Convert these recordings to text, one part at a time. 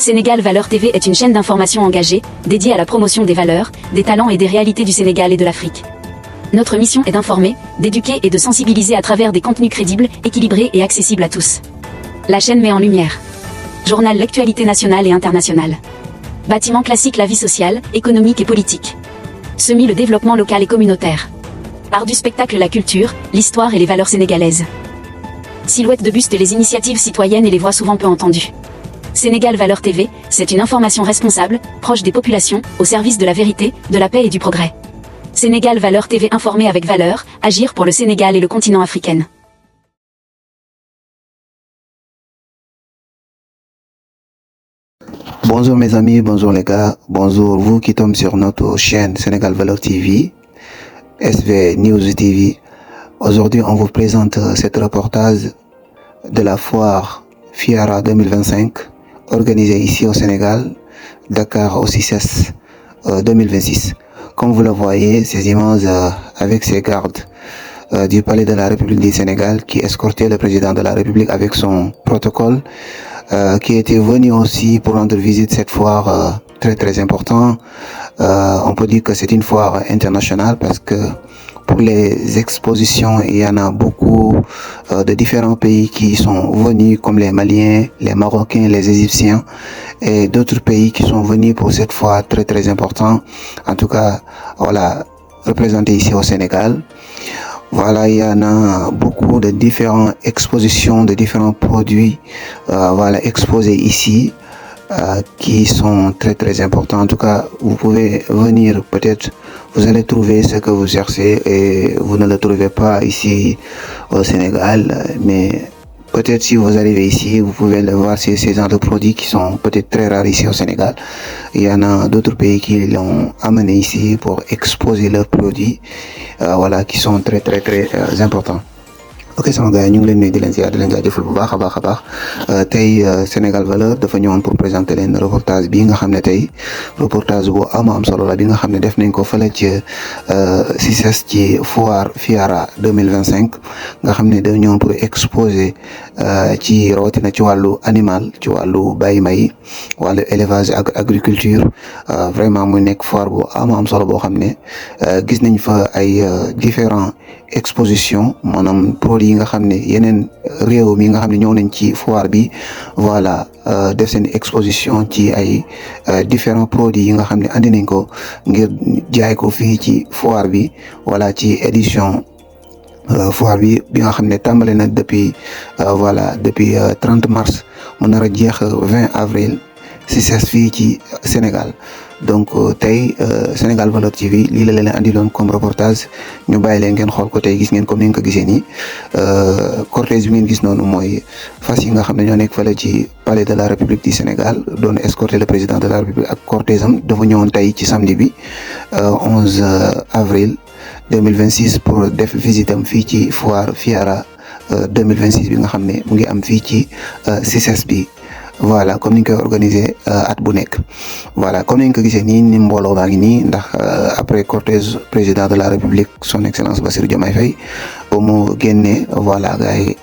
Sénégal Valeurs TV est une chaîne d'information engagée, dédiée à la promotion des valeurs, des talents et des réalités du Sénégal et de l'Afrique. Notre mission est d'informer, d'éduquer et de sensibiliser à travers des contenus crédibles, équilibrés et accessibles à tous. La chaîne met en lumière. Journal l'actualité nationale et internationale. Bâtiment classique la vie sociale, économique et politique. Semis le développement local et communautaire. Art du spectacle la culture, l'histoire et les valeurs sénégalaises. Silhouette de buste les initiatives citoyennes et les voix souvent peu entendues. Sénégal Valeurs TV, c'est une information responsable, proche des populations, au service de la vérité, de la paix et du progrès. Sénégal Valeurs TV informé avec valeur, agir pour le Sénégal et le continent africain. Bonjour mes amis, bonjour les gars, bonjour vous qui tombez sur notre chaîne Sénégal Valeurs TV, SV News TV. Aujourd'hui, on vous présente cet reportage de la foire FIARA 2025 organisée ici au Sénégal, Dakar au CICES 2026. Comme vous le voyez, ces images avec ces gardes du palais de la République du Sénégal qui escortaient le président de la République avec son protocole, qui était venu aussi pour rendre visite cette foire très important. On peut dire que c'est une foire internationale parce que pour les expositions, il y en a beaucoup de différents pays qui sont venus, comme les Maliens, les Marocains, les Égyptiens et d'autres pays qui sont venus pour cette foire très important. En tout cas, voilà, représenté ici au Sénégal. Voilà, il y en a beaucoup de différentes expositions, de différents produits, voilà, exposés ici, qui sont très importants. En tout cas, vous pouvez venir, peut-être, vous allez trouver ce que vous cherchez et vous ne le trouvez pas ici au Sénégal, mais peut-être si vous arrivez ici, vous pouvez le voir, ces genres de produits qui sont peut-être très rares ici au Sénégal. Il y en a d'autres pays qui l'ont amené ici pour exposer leurs produits, voilà, qui sont très importants. Ok sama gars ñu ngi leen nuyu di leen ziar di leen jaajëfal bu baax a baax tey Sénégal Valeurs dafa ñëwoon pour présenter leen reportage bi nga xam ne tey reportage bu am solo la bi nga xam ne def nañ ko fële ci CICES ci foire FIARA 2025 nga xam ne dafa ñëwoon pour exposer ci rawatina ci wàllu animal ci wàllu bàyyi may wàllu élevage ak agriculture vraiment muy nekk foire bu am solo boo xam ne gis nañ fa ay différents exposition maanaam produits yi nga xam ne yeneen réew mi nga xam ne ñëw nañ ci foire bi voilà def seen exposition ci ay différents produits yi nga xam ne andi nañ ko ngir jaay ko fii ci foire bi voilà ci édition foire bi nga xam ne tàmbale na depuis voilà depuis 30 mars mu nar a jeex 20 avril CICES fii ci Sénégal. Donc tey Sénégal Valeurs TV lii la leen andiloon comme reportage ñu bàyyi leen ngeen xool ko tey gis ngeen comme ni nga ko gisee nii cortège bi ngeen gis noonu mooy fas yi nga xam ne ñoo nekk fële ci palais de la République du Sénégal doon escorter le président de la République ak cortège am dafa ñëwoon tey ci samedi bi 11 avril 2026 pour def visite am fii ci foire FIARA 2026 bi nga xam ne mu ngi am fii ci CICES bi. Voilà comme ni ñu koy organisé at bu nekk voilà comme ni ñu ko gisee nii ni mbooloo baa ngi nii ndax après cortège président de la République son excellence Bassirou Diomaye Faye ba mu génnee voilà gars yi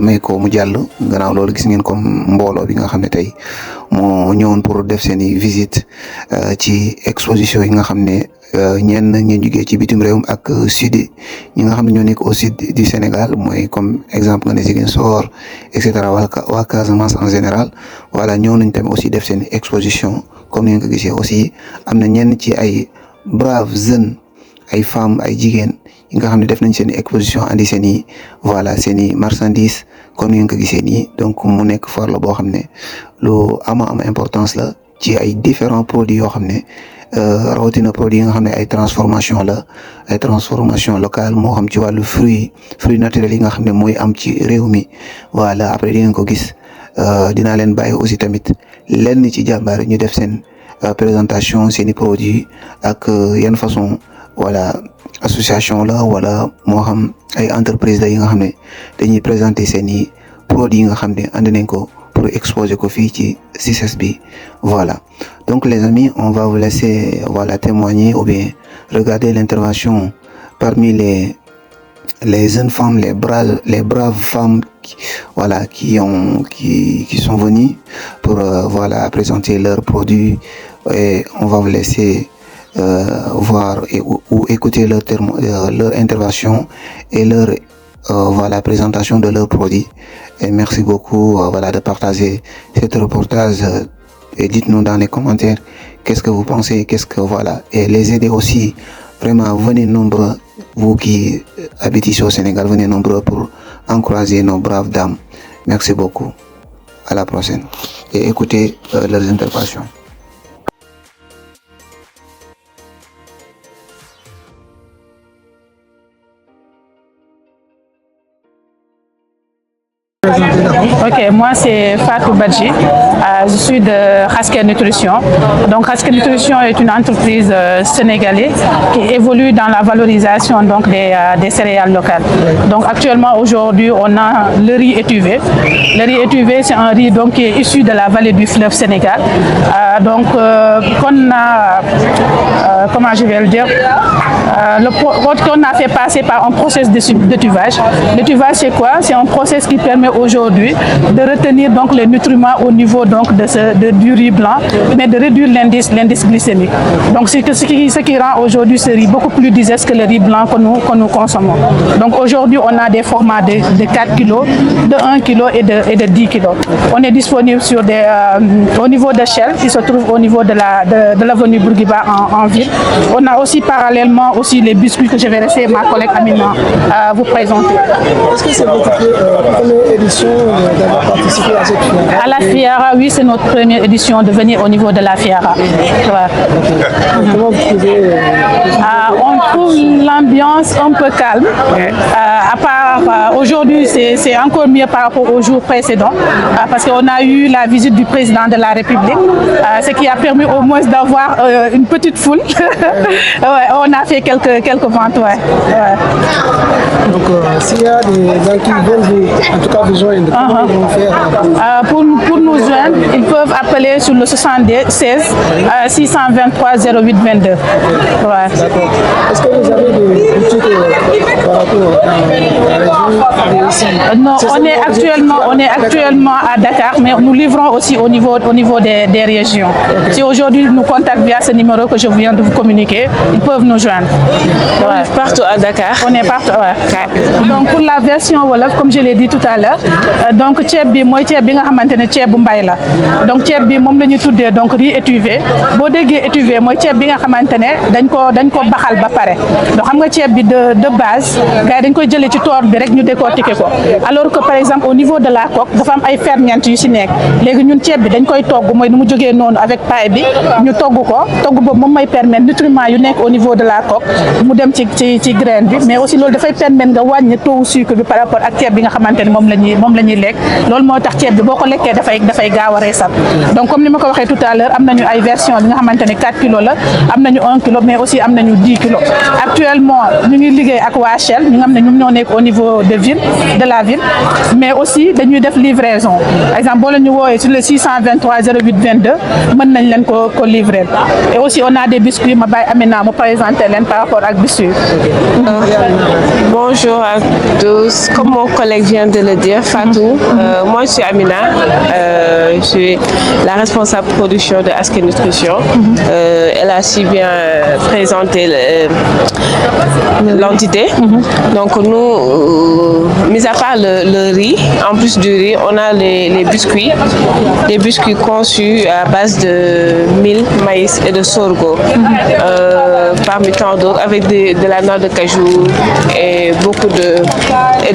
may ko mu jàll gannaaw loolu gis ngeen comme mbooloo bi nga xam ne tey moo ñëwoon pour def seen i visite ci exposition yi nga xam ne ñenn ñu jugee ci bitim réewum ak sud ñi nga xam ne ñoo nekk au sud du Sénégal mooy comme exemple nga ne Ziguinchor et cetera waa Casamance en général voilà ñëw nañ tamit aussi def seen exposition comme ni nga ko gisee aussi am na ñenn ci ay braves jeunes ay femmes ay jigéen yi nga xam ne def nañ seen exposition andi seen i voilà seen i marchandises comme ni nga ko gisee nii donc mu nekk foire la boo xam ne lu am importance la ci ay différents produits yoo xam ne rawatina produits yi nga xam ne ay transformation la ay transformation locale moo xam ci wàllu fruits naturels yi nga xam ne mooy am ci réew mi voilà après di ngeen ko gis dinaa leen bàyyi aussi tamit lenn ci jàmbaar ñu def seen présentation seen i produits ak yan façon voilà association la wala moo xam ay entreprise la yi nga xam ne dañuy présenter seen i produits yi nga xam ne andi nañ ko pour exposer ko fii ci CICES bi voilà donc les amis on va vous laisser voilà témoigner ou bien regarder l'intervention parmi les jeunes femmes, les braves femmes voilà, qui sont venues pour voilà, présenter leurs produits. Et on va vous laisser voir ou écouter leur intervention et leur voilà, présentation de leurs produits. Et merci beaucoup voilà, de partager cet reportage. Et dites-nous dans les commentaires qu'est-ce que vous pensez, voilà, et les aider aussi. Vraiment, venez nombreux, vous qui habitez ici au Sénégal, venez nombreux pour encourager nos braves dames. Merci beaucoup. À la prochaine. Et écoutez leurs interventions. Ok, moi c'est Fatou Badji, je suis de Hasker Nutrition. Donc Hasker Nutrition est une entreprise sénégalaise qui évolue dans la valorisation donc, des céréales locales. Donc actuellement aujourd'hui on a le riz étuvé. Le riz étuvé c'est un riz donc, qui est issu de la vallée du fleuve Sénégal. Donc qu'on a, comment je vais le dire, qu'on a fait passer par un processus d'étuvage. L'étuvage c'est quoi? C'est un processus qui permet aujourd'hui de retenir donc les nutriments au niveau donc du riz blanc, mais de réduire l'indice glycémique. Donc c'est ce qui rend aujourd'hui ce riz beaucoup plus digeste que le riz blanc que nous consommons. Donc aujourd'hui on a des formats de 4 kg, de 1 kg et de 10 kg. On est disponible sur au niveau de Shell qui se trouve au niveau de l'avenue Bourguiba en ville. On a aussi parallèlement aussi les biscuits que je vais laisser ma collègue Amina vous présenter. Est-ce que c'est votre première édition d'avoir participé à cette fiera? À la fiera, oui, c'est notre première édition de venir au niveau de la fiera. Ouais. Comment vous trouvez on trouve l'ambiance un peu calme. À part aujourd'hui, c'est encore mieux par rapport aux jours précédents parce qu'on a eu la visite du président de la République, ce qui a permis au moins d'avoir une petite foule. Ouais, on a fait quelques ventes. Ouais. Donc, s'il y a des gens qui veulent en tout cas vous joindre, comment ils vont faire pour nous joindre, ils peuvent appeler sur le 76 623 08 22. Ouais. D'accord. Est-ce que vous avez des boutiques par rapport à la région ici? Non, on est actuellement à Dakar, mais nous livrons aussi au niveau des régions. Okay. Si aujourd'hui nous contactent via ce numéro que je viens de vous communiquer, ils peuvent nous joindre. Ouais. Partout à Dakar. On est partout. Ouais. Donc pour la version Wolof, comme je l'ai dit tout à l'heure, donc ceeb bi mooy ceeb bi nga xamantene ceeb bu mbay la. Donc ceeb bi moom la ñu tuddee donc riz étuvé. Boo déggee étuvé mooy ceeb bi nga xamantene dañ ko baxal ba pare. Donc xam nga ceeb bi de base gars dañ koy jëlee ci toor bi rek ñu décortiquer ko. Alors que par exemple au niveau de la coque dafa am ay ferñeent yu ci nekk. Léegi ñun ceeb bi dañ koy togg mooy nu mu jógee noonu avec paille bi ñu togg boobu moom may permettre nutriments yu nekk au niveau de la coque mu dem ci graine bi, mais aussi loolu dafay permettre nga wàññi taux sucre bi par rapport ak ceeb bi nga xamante ne moom la ñuy lekk. Loolu moo tax ceeb bi boo ko lekkee dafay gaaw a reesal. Donc comme ni ma ko waxee tout à l'heure am nañu ay version bi nga xamante ne 4 kilos la, am nañu 1 kilo, mais aussi am nañu 10 kilos. Actuellement ñu ngi liggéey ak waa Shell ñu nga xam ne ñoom ñoo nekk au niveau de la ville, mais aussi dañuy def livraison. Par exemple boo la ñu woowee sur le 623 08 22 mën nañ leen ko livrer. Et aussi on a des biscuits, ma bàyyi Amina mu présenter leen par rapport ak biscuits. Bonjour à tous, comme mon collègue vient de le dire, Fatou, moi je suis Amina, je suis la responsable production de Hasker Nutrition. Elle a si bien présenté l'entité. Donc nous, mis à part le riz, en plus du riz, on a les biscuits, des biscuits conçus à base de mil, maïs et de sorgho, parmi tant d'autres, avec de la noix de cajou et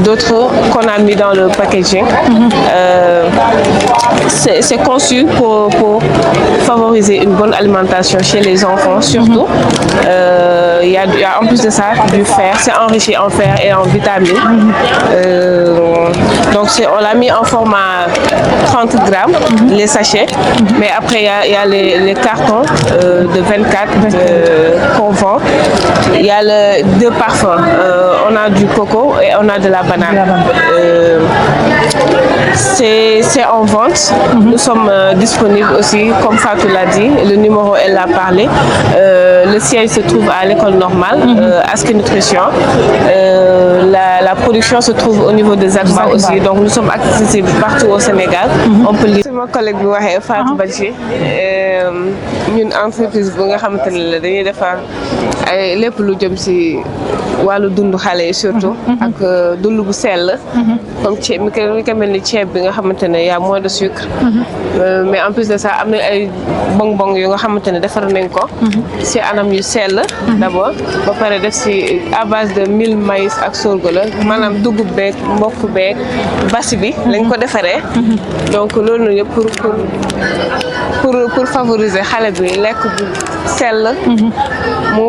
d'autres qu'on a mis dans le packaging. C'est conçu pour favoriser une bonne alimentation chez les enfants surtout. Il y a en plus de ça du fer, c'est enrichi en fer et en vitamines. Donc on l'a mis en format 30 grammes, les sachets, mais après il y a les cartons de 24 qu'on vend. Il y a deux parfums, on a du coco et on a de la banane. C'est en vente. Nous sommes disponibles aussi, comme Fatou l'a dit, le numéro elle l'a parlé. Le siège se trouve à l'école normale, Hasker nutrition. La production se trouve au niveau de Zacba aussi, donc nous sommes accessibles partout au Sénégal. On peut lire. Mon collègue bi waxee Fatou Badji ñun entreprise bu nga xamante ne la dañuy defar ay lépp lu jëm ci wàllu dund xale yi surtout ak dund bu sell comme ceeb mi ko mel ni ceeb bi nga xamante ne y a moins de sucre mais en plus de ça am na ay bonbon yu nga xamante ne defar nañ ko ci anam yu sell d'abord ba pare def ci à base de mil maïs ak sorgho la maanaam dugub beeg mbokk beeg basi bi lañ ko defaree donc loolu noonu yëpp pour favoriser xale bi lekk bu sell mu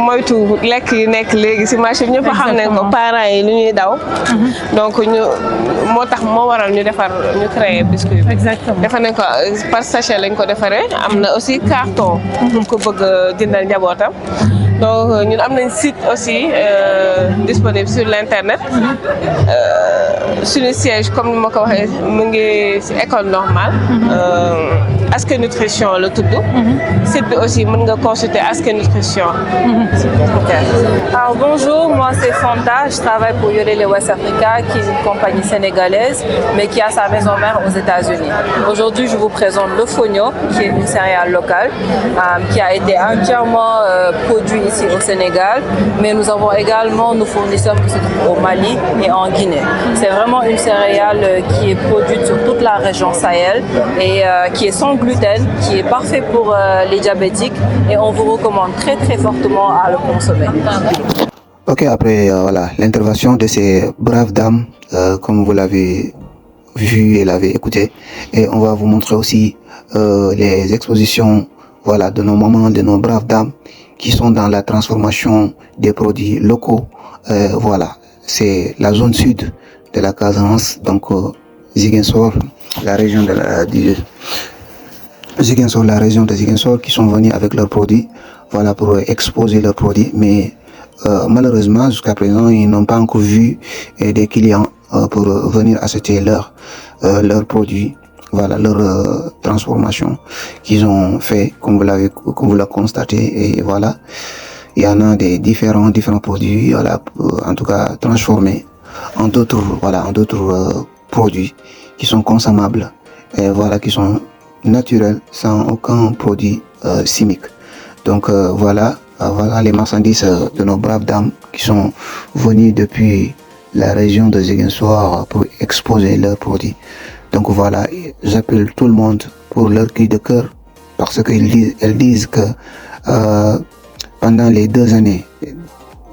moytu lekk yi nekk léegi ci marché bi ñëpp xam nañ ko parents yi lu ñuy daw donc ñu moo tax moo waral ñu créer biscuit bi defar nañ ko par sachet lañ ko defaree am na aussi carton pour ko bëgg jëndal njabootam donc ñun am nañ site aussi disponible sur l'internet suñu siège comme ni ma ko waxee mu ngi ci école normale Aske Nutrition le tudd site bi aussi mën nga consulter Aske Nutrition. Alors bonjour, moi c'est Fanta, je travaille pour Yolele West Africa qui est une compagnie sénégalaise mais qui a sa maison mère aux États-Unis. Aujourd'hui je vous présente le fonio qui est une céréale locale qui a été entièrement produit ici au Sénégal, mais nous avons également nos fournisseurs qui se trouvent au Mali et en Guinée. C'est vraiment une céréale qui est produite sur toute la région Sahel et qui est sans gluten, qui est parfait pour les diabétiques et on vous recommande très fortement à le consommer. Ok, après voilà l'intervention de ces braves dames, comme vous l'avez vu et l'avez écouté, et on va vous montrer aussi les expositions voilà de nos mamans, de nos braves dames qui sont dans la transformation des produits locaux. Voilà, c'est la zone sud de la Casamance, donc Ziguinchor, la région de la région de Ziguinchor qui sont venus avec leurs produits, voilà, pour exposer leurs produits, mais malheureusement jusqu'à présent ils n'ont pas encore vu des clients pour venir acheter leurs produits, voilà, leur transformation qu'ils ont fait comme vous l'avez constaté, et voilà, il y en a des différents produits, voilà, en tout cas transformés en d'autres, voilà, en d'autres produits qui sont consommables et voilà, qui sont naturels sans aucun produit chimique. Donc voilà les marchandises de nos braves dames qui sont venues depuis la région de Ziguinchor pour exposer leurs produits. Donc voilà, j'appelle tout le monde pour leur cri de cœur parce qu'elles disent que pendant les 2 années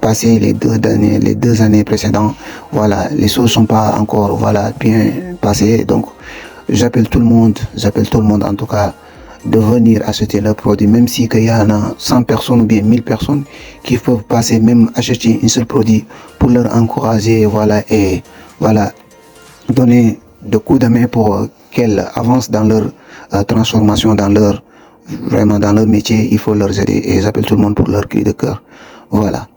passées, les deux années précédentes, voilà, les choses sont pas encore voilà bien passées. Donc j'appelle tout le monde en tout cas de venir acheter leurs produits, même si qu'il y en a 100 personnes ou bien 1000 personnes qui peuvent passer même acheter un seul produit pour leur encourager, voilà, et voilà, donner de coups de main pour qu'elles avancent dans leur transformation, vraiment dans leur métier. Il faut leur aider et j'appelle tout le monde pour leur cri de cœur. Voilà.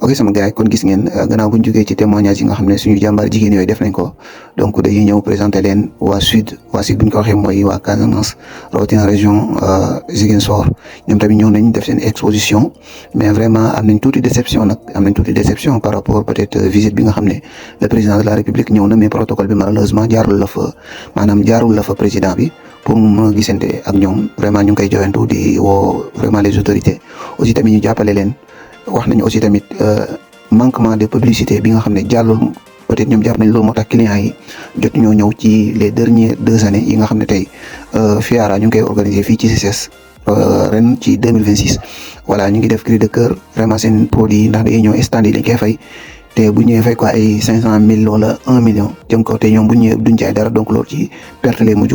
Ok sama gars yi kon gis ngeen gannaaw bu ñu jógee ci témoignage yi nga xam ne suñu jàmbaar jigéen yooyu def nañ ko, donc dañuy ñëw présenter leen waa sud bu ñu ko waxee mooy waa Casamance rawatina région Ziguinchor. ñoom tamit ñëw nañ def seen exposition, mais vraiment am nañ tuuti déception par rapport peut-être visite bi nga xam ne le président de la République ñëw na, mais protocole bi malheureusement jaarul la fa président bi pour mu mën a gisante ak ñoom. Vraiment ñu ngi koy joyantu di woo vraiment les autorités aussi tamit ñu jàppale leen. wax nañu aussi tamit manquement de publicité bi nga xam ne jàllul, peut-être ñoom jàpp nañ loolu moo tax clients yi jot ñoo ñëw ci les dernières 2 années yi nga xam ne tey FIARA ñu ngi koy organiser fii ci CICES ren ci 2026. voilà, ñu ngi def cri de cœur vraiment seen produit ndax dañuy ñëw stand yi dañ koy fay te bu ñëwee fay ko ay 500 000 wala 1 million jëm ko, te ñoom bu ñëwee duñ jaay dara, donc loolu ci perte lay mujj.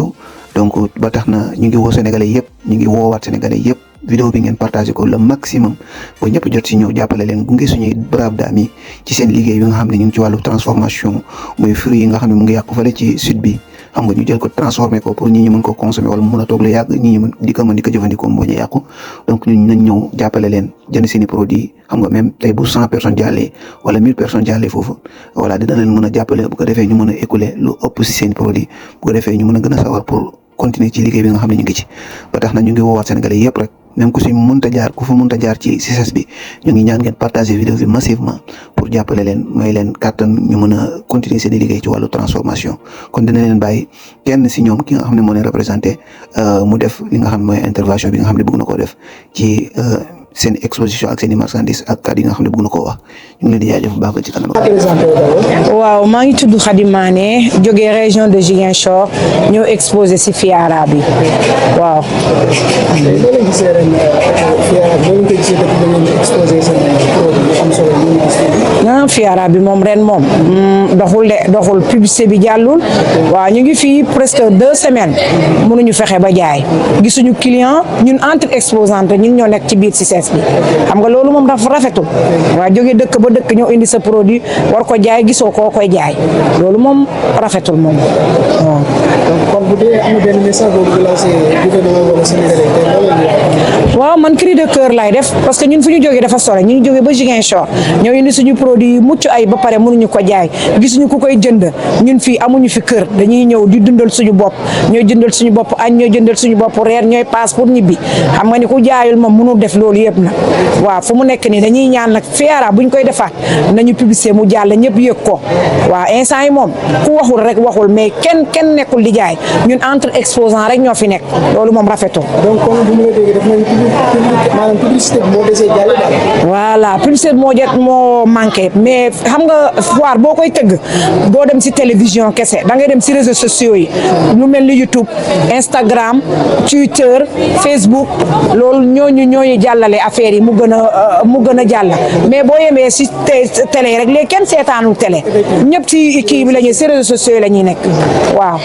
donc ba tax na ñu ngi woo Sénégalais yëpp, ñu ngi woowaat Sénégalais yëpp vidéo bi ngeen partagé ko le maximum ba ñëpp jot si ñëw jàppale leen gunge suñuy brave dames yi ci seen liggéey bi nga xam ne ñu ngi ci wàllu transformation muy fruits yi nga xam ne mu ngi yàqu fële ci sud bi, xam nga ñu jël ko transformé ko pour ñi ñu mën ko consommer wala mu mën a toog lu yàgg ñi ñu mën di ko jëfandikoo mu bañ a yàqu. donc ñun nañ ñëw jàppale leen jënd seeni produits, xam nga même tey bu 100 personnes jàllee wala 1000 personnes jàllee foofu, voilà, dina leen mën a jàppale bu ko defee ñu mën a écouler lu ëpp si seen produit, bu ko defee ñu mën a gën a sawar pour continuer ci liggéey bi nga xam ne ñu ngi ci. ba tax na ñu ngi woowaat Sénégalais yëpp rek même ku fa mënta jaar ci CICES bi ñu ngi ñaan ngeen partager vidéo bi massivement pour jàppale leen may leen kàttan ñu mën a continuer seen liggéey ci wàllu transformation kon dina leen bàyyi kenn si ñoom ki nga xam ne moo leen représenté mu def li nga xam ne mooy intervention bi nga xam ne bëgg na koo def ci seen exposition ak seen i marchandises ak kàddu yi nga xam ne bëgg na koo wax ñu ngi leen di jaajëf bu baax ba ci kanam. waaw maa ngi tudd Khady Mané jógee région de Ziguinchor ñëw exposé si FIARA bi waaw. FIARA bi moom ren moom doxul publicité bi jàllul waaw ñu ngi fii presque 2 semaines mënuñu fexe ba jaay gisuñu client ñun entre exposante ñun ñoo nekk ci biir CICES bi xam nga loolu moom dafa rafetul waaw jógee dëkk ba dëkk ñoo indi sa produit war ko jaay gisoo koo koy jaay loolu moom rafetul moom waaw. kon bu dee am na benn message boobu lancé gouvernement wala Sénégalais waaw man cri de cœur lay def parce que ñun fu ñu jógee dafa sore ñu ngi jógee ba Ziguinchor ñoo indi suñu produit mucc ay ba pare mënuñu ko jaay gisuñu ku koy jënd ñun fii amuñu fi kër dañuy ñëw di dundal suñu bopp ñooy jëndal suñu bopp añ ñooy jëndal suñu bopp reer ñooy paas pour ñibbi xam nga ni ku jaayul moom mënul def loolu yëpp nag waaw fu mu nekk nii dañuy ñaan nag FIARA buñ koy defaat nañu publicité mu jàll ñëpp yëg ko waaw instant yi moom ku waxul rek waxul mais kenn nekkul di jaay ñun entre exposant rek ñoo fi nekk loolu moom rafetul. donc kon bu ñu la déggee daf maanaam publicité bi moo desee jàll daal. voilà publicité bi moo manqué mais xam nga foire boo koy tëgg doo dem si télévision kese da ngay dem si réseaux sociaux yi lu mel ni YouTube Instagram Twitter Facebook loolu ñooñu jàllale affaire yi mu gën a jàll mais boo yemee si télé rek léegi kenn seetaanul télé ñëpp ci kii bi la ñuy si réseaux sociaux yi la ñuy nekk waaw.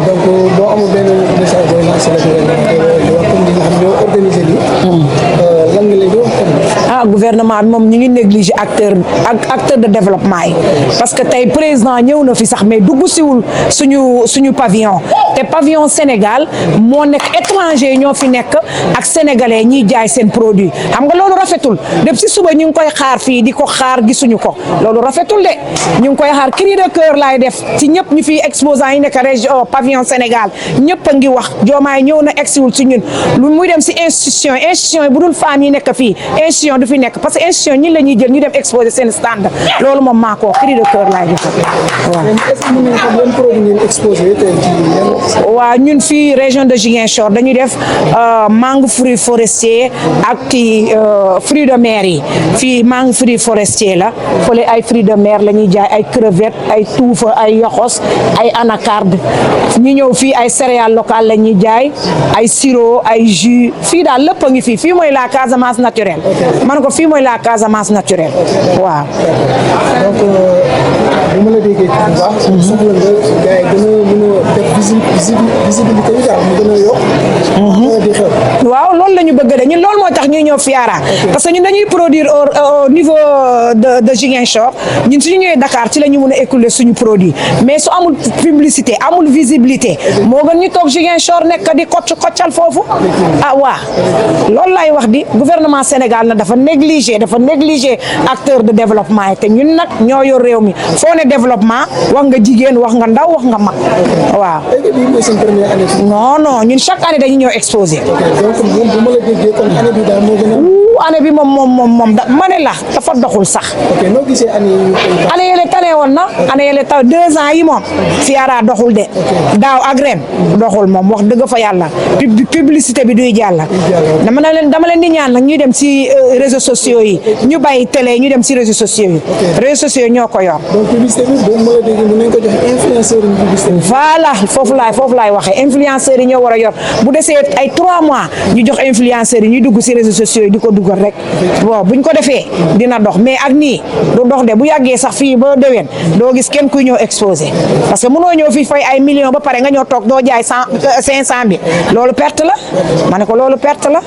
donc boo amul benn message booy lancé la comme ñi nga xam ñoo organisé lii lan nga leen di wax gouvernement bi moom ñu ngi négligé acteur de développement yi parce que tey président ñëw na fi sax mais dugg siwul suñu pavillon te pavillon Sénégal moo nekk étranger ñoo fi nekk ak sénégalais ñiy jaay seen produit xam nga loolu rafetul depuis si suba ñu ngi koy xaar fii di ko xaar gisuñu ko loolu rafetul de ñu ngi koy xaar cri de cœur laay def ci ñëpp ñu fi exposant yi nekk région pavillon Sénégal ñëpp a ngi wax Diomaye ñëw na egsiwul si ñun lu muy dem si institution yi bu dul femmes yi nekk fii institution du fi nekk parce que institution ñi la ñuy jël ñu dem exposer seen stand loolu moom maa ko cri de cœur laay def waaw. est-ce que mën nañu xam yan produit ngeen exposé tey ci waaw ñun fii région de Ziguinchor dañuy def mangue fruit forestier ak kii fruits de mer yi fii mangue fruit forestier la fële ay fruits de mer la ñuy jaay ay crevettes ay tuufa ay yoxos ay anacarde ñu ñëw fii ay céréales locales la ñuy jaay ay sirop ay jus fii daal lépp a ngi fii mooy la Casamance naturelle man ko fii mooy la Casamance naturelle waaw. donc bu ma la déggee bu baax soxla nga gars yi gën a mën a def visibilité bi daal mu gën a yokk di xew. waaw loolu la ñu bëgg de ñun loolu moo tax ñuy ñëw FIARA parce que ñun dañuy produire au niveau de Ziguinchor ñun suñu ñëwee Dakar ci la ñu mën a écouler suñu produit mais su amul publicité amul visibilité moo gën ñu toog Ziguinchor nekk di koccal foofu waa loolu lay wax di gouvernement Sénégal na dafa négligé acteur de développement yi te ñun nag ñoo yor réew mi foo ne développement wax nga jigéen wax nga ndaw wax nga mag waaw. non ñun chaque année dañuy ñëw exposé. donc bu ma la déggee kon année bi daal moo gën a. année bi moom ma ne la dafa doxul sax. ok noo gisee année yi. année yële tane woon na année yële taw 2 ans yi moom FIARA doxul de daaw ak ren doxul moom wax dëgg fa yàlla publicité bi duy jàll. dama leen di ñaan nag ñuy dem si réseaux sociaux yi ñu bàyyi télé ñu dem si réseaux sociaux yi. réseaux sociaux ñoo ko yor. donc publicité bi boobu ma la déggee mën nañu ko jox influenceurs yi publicité bi. voilà foofu laay waxee influenceurs yi ñoo war a yor bu desee ay 3 mois ñu jox influenceurs yi ñuy dugg si réseaux sociaux yi di ko duggal rek bon buñ ko defee dina dox mais ak nii du dox de bu yàggee sax fii ba déwén doo gis kenn kuy ñëw exposé parce que mënoo ñëw fii fay ay millions ba pare nga ñëw toog doo jaay 500 bi loolu perte la ma ne ko loolu perte la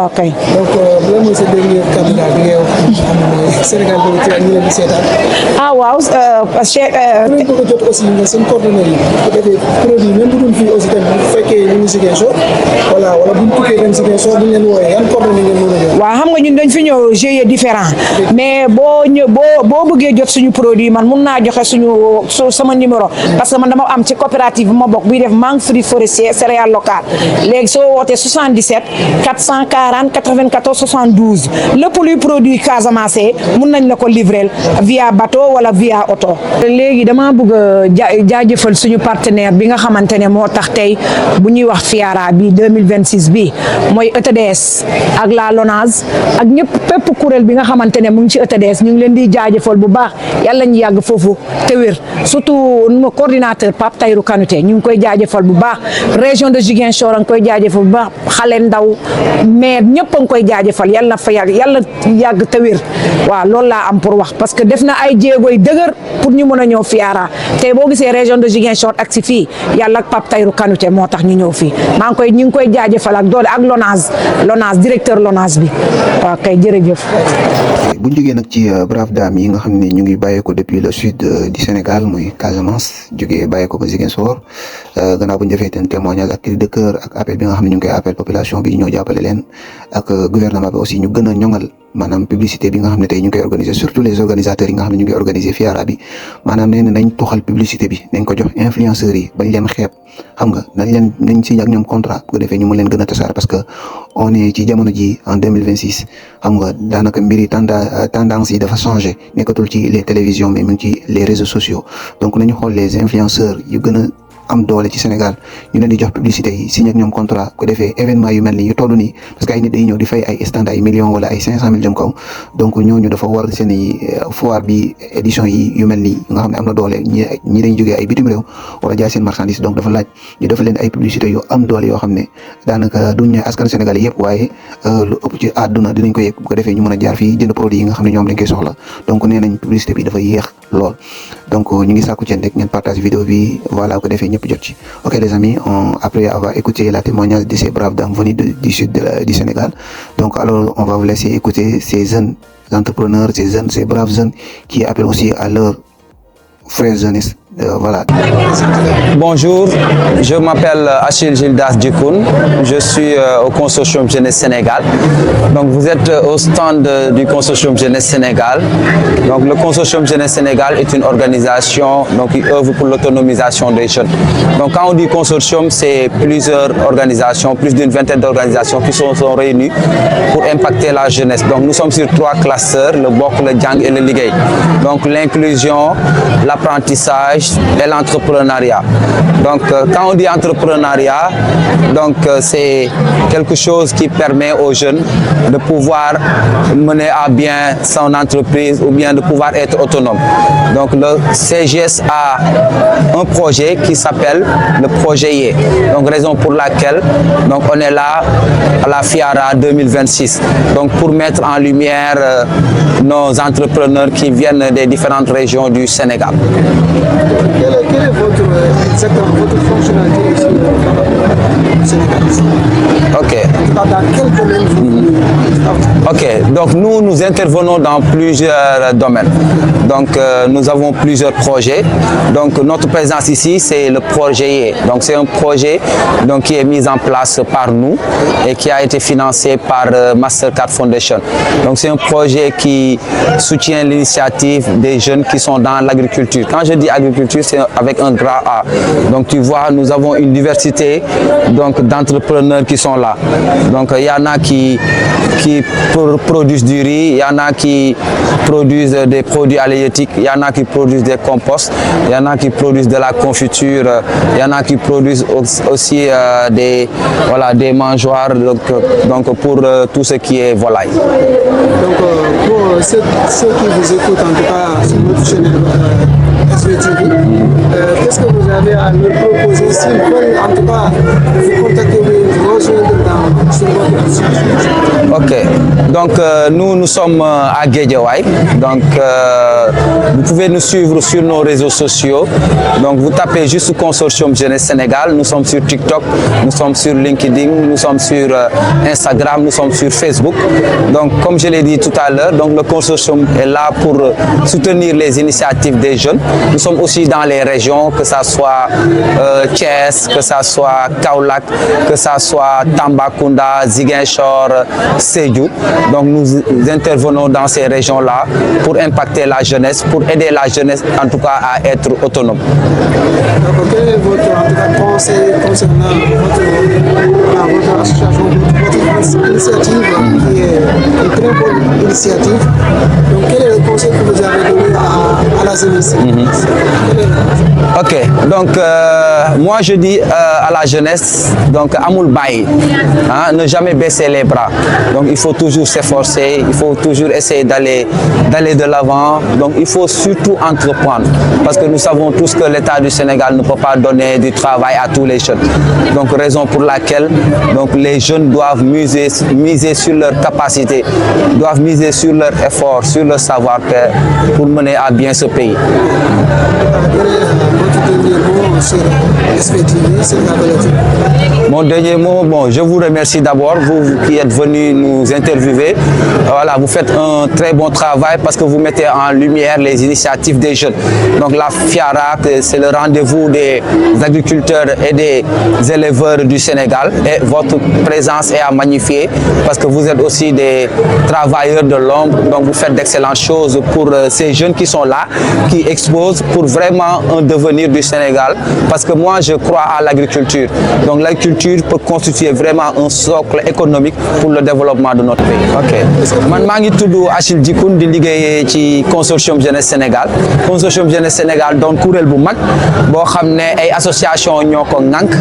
ok. donc lan mooy sa dernier candidat bi ngay wax. xam ne Sénégal boobu ci ñu leen di seetaan. ah waaw parce que. ku leen bëgg a jot aussi nga seen coordonnées yi bu defee produit même bu dul fii aussi tamit bu fekkee ñu ngi Ziguinchor wala bu ñu tukkee dem Ziguinchor bu ñu leen wooyee yan coordonnées ngeen mën a jot. waaw xam nga ñun dañ fi ñëw GIE différent mais boo bëggee jot suñu produit man mun naa joxe sama numéro parce que man dama am ci coopérative bi ma bokk buy def mangue fruit forestier céréales locales léegi soo wootee 77 440 94 72 lépp luy produit Casamance mun nañ la ko livrer via bateau wala via auto. léegi dama bëgg a jaajëfal suñu partenaire bi nga xamante ne moo tax tey bu ñuy wax FIARA bi 2026 bi mooy ETDS ak la LONASE ak ñëpp pépp kuréel bi nga xamante ne mu ngi ci ETDS ñu ngi leen di jaajëfal bu baax yàlla ñu yàgg foofu te wér surtout no coordinateur Pape Tayrou Kanouté ñu ngi koy jaajëfal bu baax région de Ziguinchor a ngi koy jaajëfal bu baax xale ndaw mais ñëpp a ngi koy jaajëfal yàlla na fa yàgg te wér waaw loolu laa am pour wax parce que def na ay jéegoy dëgër pour ñu mën a ñëw FIARA te boo gisee région de Ziguinchor ak si fii yàlla ak Pape Tayrou Kanouté moo tax ñu ñëw fii ñu ngi koy jaajëfal ak doole ak LONASE directeur LONASE bi waaw kay jërëjëf. bu ñu jógee nag ci brave dame yi nga xam ne ñu ngi bàyyeeko depuis le sud du Sénégal muy Casamance jógee bàyyeeko ba Ziguinchor gannaaw bu ñu defee ten témoignage ak cri de cœur ak appel bi nga xam ne ñu ngi koy appel population bi ñoo jàppale leen ak gouvernement bi aussi ñu gën a ñoŋal maanaam publicité bi nga xam ne tey ñu ngi koy organiser surtout les organisateurs yi nga xam ne ñu ngi organiser FIARA bi maanaam nee na nañ tuxal publicité bi nañ ko jox influenceurs yi bañ leen xeeb xam nga nañ signé ak ñoom contrat bu ko defee ñu mën leen gën a tasaare parce que on est ci jamono ji en 2026 xam nga daanaka mbiri tendance yi dafa changé nekkatul ci les télévisions mais mu ngi ci les réseaux sociaux donc nañu xool les influenceurs yu gën a am doole ci Sénégal ñu leen di jox publicité yi signé ak ñoom contrat ko defee événement yu mel ni yu toll nii parce que ay nit day ñëw di fay ay stand ay millions wala ay 500 000 jëm kaw donc ñooñu dafa war seen i foire bi édition yi yu mel nii nga xam ne am na doole ñi dañu jógee ay bitim réew wala jaay seen marchandise donc dafa laaj ñu dafa leen ay publicité yu am doole yoo xam ne daanaka duñ ne askan Sénégal yëpp waaye lu ëpp ci àdduna dinañ ko yëg bu ko defee ñu mën a jaar fii jënd produit yi nga xam ne ñoom dañ koy soxla donc nee nañ publicité bi dafa yéex lool donc ñu ngi sàkku ci rek ngeen partage vidéo bi voilà bu ko defee Ok les amis, après avoir écouté la témoignage de ces braves dames venues du sud du Sénégal, donc alors on va vous laisser écouter ces jeunes entrepreneurs, ces braves jeunes qui appellent aussi à leur frère jeunesse. Voilà. Bonjour, je m'appelle Achille Gildas Djikoun, je suis au consortium Jeunesse Sénégal. Donc vous êtes au stand du consortium Jeunesse Sénégal. Donc le consortium Jeunesse Sénégal est une organisation qui œuvre pour l'autonomisation des jeunes. Donc quand on dit consortium, c'est plusieurs organisations, plus d'une vingtaine d'organisations qui sont réunies pour impacter la jeunesse. Donc nous sommes sur 3 clusters, le BOK, le Djang et le Ligay. Donc l'inclusion, l'apprentissage et l'entrepreneuriat. Donc quand on dit entrepreneuriat, donc c'est quelque chose qui permet aux jeunes de pouvoir mener à bien son entreprise ou bien de pouvoir être autonome. Donc le CGS a un projet qui s'appelle le projet YE. Donc raison pour laquelle donc on est là à la FIARA 2026. Donc pour mettre en lumière nos entrepreneurs qui viennent des différentes régions du Sénégal. Quelle est votre fonctionnalité ici au Sénégal? Ok. Dans quel domaine vous Ok, donc nous intervenons dans plusieurs domaines. Donc nous avons plusieurs projets. Donc notre présence ici, c'est le projet YE. Donc c'est un projet donc, qui est mis en place par nous et qui a été financé par Mastercard Foundation. Donc c'est un projet qui soutient l'initiative des jeunes qui sont dans l'agriculture. Quand je dis agriculture, c'est avec un grand A. Donc tu vois, nous avons une diversité d'entrepreneurs qui sont là. Donc il y en a qui produisent du riz, il y en a qui produisent des produits halieutiques, il y en a qui produisent des composts, il y en a qui produisent de la confiture, il y en a qui produisent aussi des mangeoires donc pour tout ce qui est volaille. Donc pour ceux qui vous écoutent en tout cas sur notre chaîne SVTV, qu'est-ce que vous avez à leur proposer s'ils veulent en tout cas vous contacter, vous rejoindre sur votre association? Ok, Donc nous sommes à Guédiawaye. Donc vous pouvez nous suivre sur nos réseaux sociaux. Donc vous tapez juste Consortium Jeunesse Sénégal. Nous sommes sur TikTok, nous sommes sur LinkedIn, nous sommes sur Instagram, nous sommes sur Facebook. Donc comme je l'ai dit tout à l'heure, donc le consortium est là pour soutenir les initiatives des jeunes. Nous sommes aussi dans les régions, que ça soit Thiès, que ça soit Kaolack, que ça soit Tambacounda, Ziguinchor, Sédhiou. Donc nous intervenons dans ces régions-là pour impacter la jeunesse, pour aider la jeunesse en tout cas à être autonome. Donc, quel est votre conseil concernant votre association, votre initiative qui est une très bonne initiative? Donc quel est le conseil que vous avez donné à la jeunesse? Ok, donc moi je dis à la jeunesse, donc Amoul Baye, hein, ne jamais baisser les bras. Donc il faut toujours s'efforcer, il faut toujours essayer d'aller de l'avant. Donc il faut surtout entreprendre, parce que nous savons tous que l'État du Sénégal ne peut pas donner du travail à tous les jeunes. Donc raison pour laquelle donc, les jeunes doivent miser sur leur capacité, doivent miser sur leur effort, sur leur savoir-faire pour mener à bien ce pays. Mon dernier mot, bon, je vous remercie d'abord, vous qui êtes venus nous interviewer. Voilà, vous faites un très bon travail parce que vous mettez en lumière les initiatives des jeunes. Donc la FIARA, c'est le rendez-vous des agriculteurs et des éleveurs du Sénégal. Et votre présence est à magnifier parce que vous êtes aussi des travailleurs de l'ombre. Donc vous faites d'excellentes choses pour ces jeunes qui sont là, qui exposent pour vraiment un devenir du Sénégal. Parce que moi, je crois à l'agriculture. Donc l'agriculture peut constituer vraiment un socle économique pour le développement de notre pays. Ok. Man maa ngi tudd Achille Djikoun di liggéeyee ci Consortium Jeunesse Sénégal. Consortium Jeunesse Sénégal doon kuréel bu mag boo xam ne ay association ñoo ko ŋànk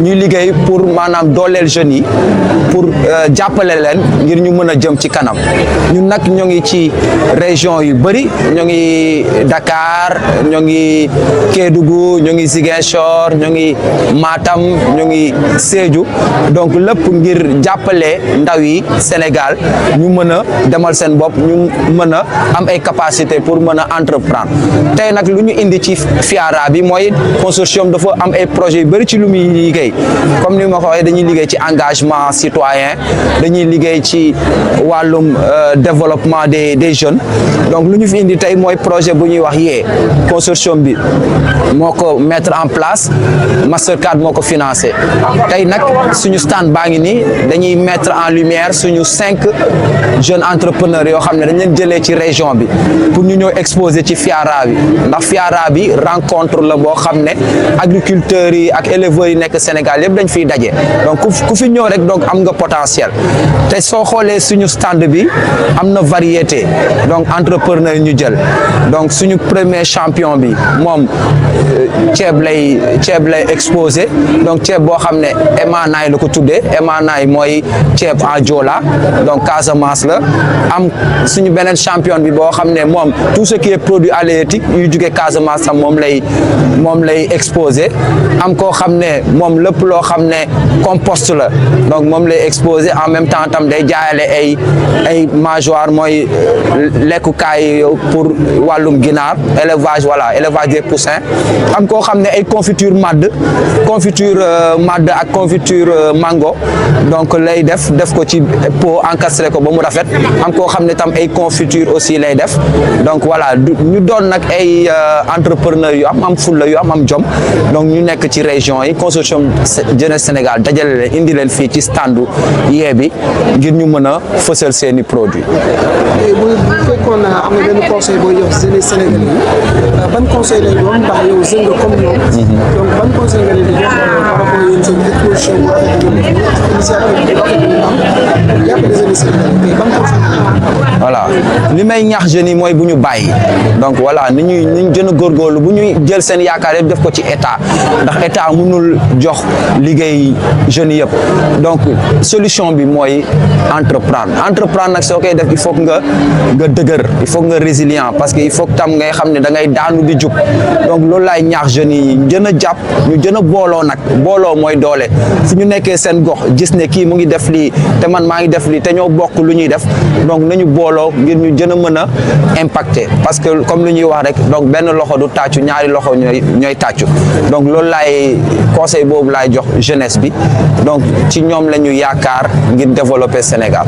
ñuy liggéey pour maanaam dooleel jeunes yi pour jàppale leen ngir ñu mën a jëm ci kanam. Ñun nag ñoo ngi ci région yu bëri ñoo ngi Dakar ñoo ngi Kédougou ñoo ngi Ziguinchor ñoo ngi Matam ñoo ngi Sédhiou donc lépp ngir jàppale ndaw yi Sénégal ñu mën a demal seen bopp ñu mën a am ay capacité pour mën a entreprendre tey nag lu ñu indi ci FIARA bi mooy consortium dafa am ay projets yu bëri ci lu muy liggéey comme ni ma ko waxee dañuy liggéey ci engagement citoyen dañuy liggéey ci wàllum développement des jeunes donc lu ñu fi indi tey mooy projet bu ñuy wax yee consortium bi moo ko mettre en place Mastercard moo ko financé tey nag suñu stand baa ngi nii dañuy mettre en lumière suñu 5 jeunes entrepreneurs yoo xam ne dañ leen jëlee ci région bi pour ñu ñëw exposer ci FIARA bi ndax FIARA bi rencontre la boo xam ne agriculteurs yi ak éleveurs yi nekk Sénégal yëpp dañ fiy daje donc ku fi ñëw rek donc am nga potentiel te soo xoolee suñu stand bi am na variété donc entrepreneurs yi ñu jël donc suñu premier champion bi moom ceeb lay exposé donc ceeb boo xam ne Emanaay la ko tuddee Emanaay mooy ceeb en Joola donc Casamance la am suñu beneen champion bi boo xam ne moom tout ce qui est produit halieutique yu jugee Casamance tam moom lay exposé am koo xam ne moom lépp loo xam ne compost la donc moom lay exposé en même temps tam day jaayale ay mangeoire mooy lekkukaay pour wàllum ginaar élevage voilà élevage des poussins am koo xam ne ay confiture madd ak confiture mango donc lay def ko ci pot encastré ko ba mu rafet am koo xam ne tam ay confiture aussi lay def donc voilà ñu doon nag ay entrepreneurs yu am fulla yu am jom donc ñu nekk ci région yi consortium Jeunesse Sénégal dajale leen indi leen fii ci standu yee bi ngir ñu mën a fësal seeni produits. bu fekkoon am na benn conseil booy jox jeunesse sénégalais yi ban conseil lay doon ndax yow jeune nga comme ñoom donc ban conseil nga leen di jox par rapport yéen seen exposition bu rafet initiative bu rafet bu am jàppale jeunesse sénégalais ban conseil voilà li may ñaax jeunes yi mooy bu ñu bàyyi donc voilà ni ñu gën a góorgóorlu bu ñuy jël seen yaakaar yëpp def ko ci état ndax état mënul jox liggéey jeunes yëpp donc solution bi mooy entreprendre nag soo koy def il faut que nga dëgër il faut que nga résilient parce que il faut que tam ngay xam ne da ngay daanu di jug donc loolu laay ñaax jeunes yi ñu gën a jàpp ñu gën a booloo nag booloo mooy doole fu ñu nekkee seen gox gis ne kii mu ngi def lii te man maa ngi def lii te ñoo bokk lu ñuy def donc nañu booloo ngir ñu gën a mën a impacter parce que comme lu ñuy wax rek donc benn loxo du tàccu ñaari loxo ñooy tàccu donc loolu laay conseil boobu laay jox jeunesse bi donc ci ñoom la ñu yaakaar ngir développer Sénégal.